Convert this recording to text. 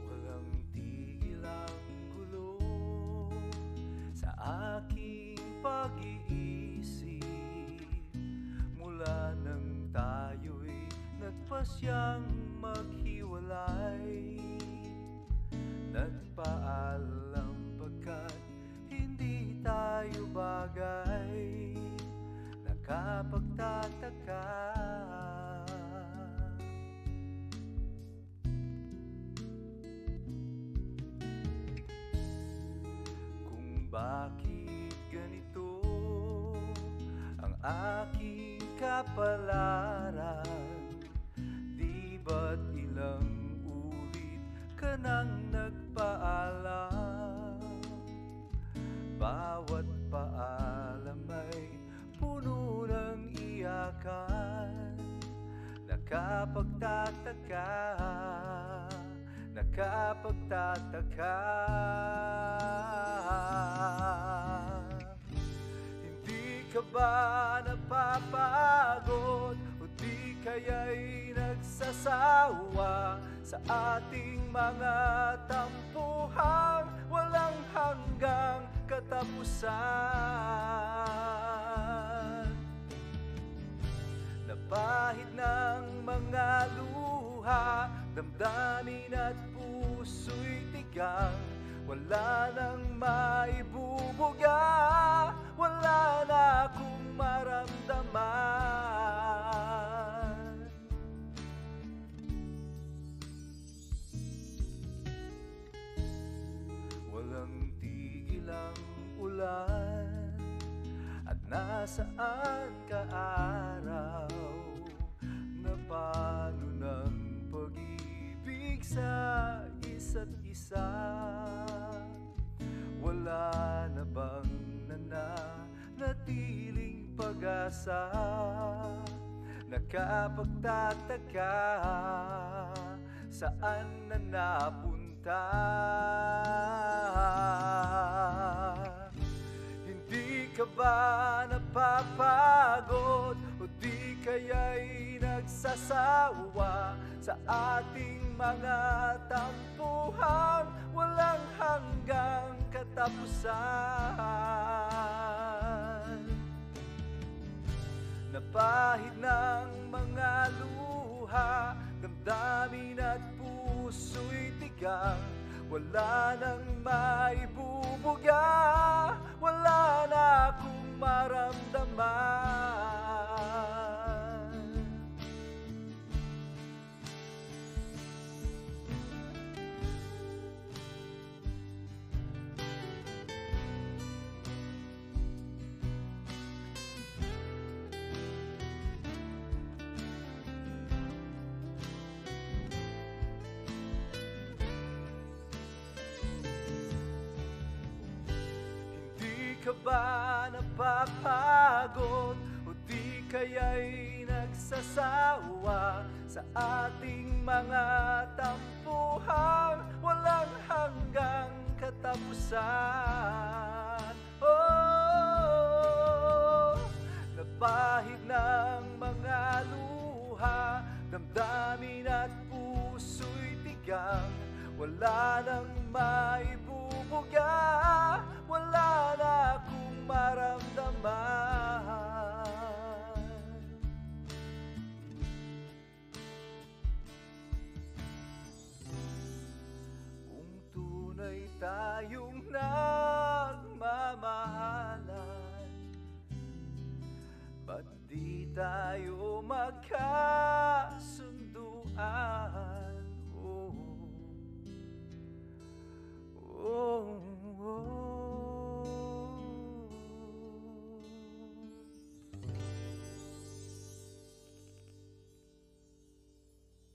Walang tigil ang gulo sa aking pag-iisip mula nang tayo'y nagpasyang maghiwalay. Nagpaalam pagkat hindi tayo bagay, nakapagtataka kung bakit ganito ang aking kapalaran. Di ba't ilang ulit ka nang nagpaalam? Bawat paalam ay puno ng iyakan, nakapagtataka, nakapagtataka. Hindi ka ba napapagod o di kaya'y nagsasawa sa ating mga tampuhang walang hanggang katapusan? Napahid ng mga luha, damdamin at puso'y tigang, wala nang maibubuga, wala na akong maramdaman. Walang tigil ang ulan, at nasaan ka araw? Na paano ng pag-ibig sa isa't isa? Wala na bang nananatiling pag-asa? Nakapagtataka, saan na napunta? Hindi ka ba napapagod o di kaya'y nagsasawa sa ating mga tampuhang walang hanggang katapusan? Napahid ng mga luha, damdamin at puso'y tigang, wala nang maibubuga, wala na akong maramdaman. Di ka ba napapagod o di kaya'y nagsasawa sa ating mga tampuhang walang hanggang katapusan? Oh, napahid ng mga luha, damdamin at puso'y tigang, wala nang maibubuga, wala na akong maramdaman. Kung tunay tayong nagmamahalan, ba't di tayo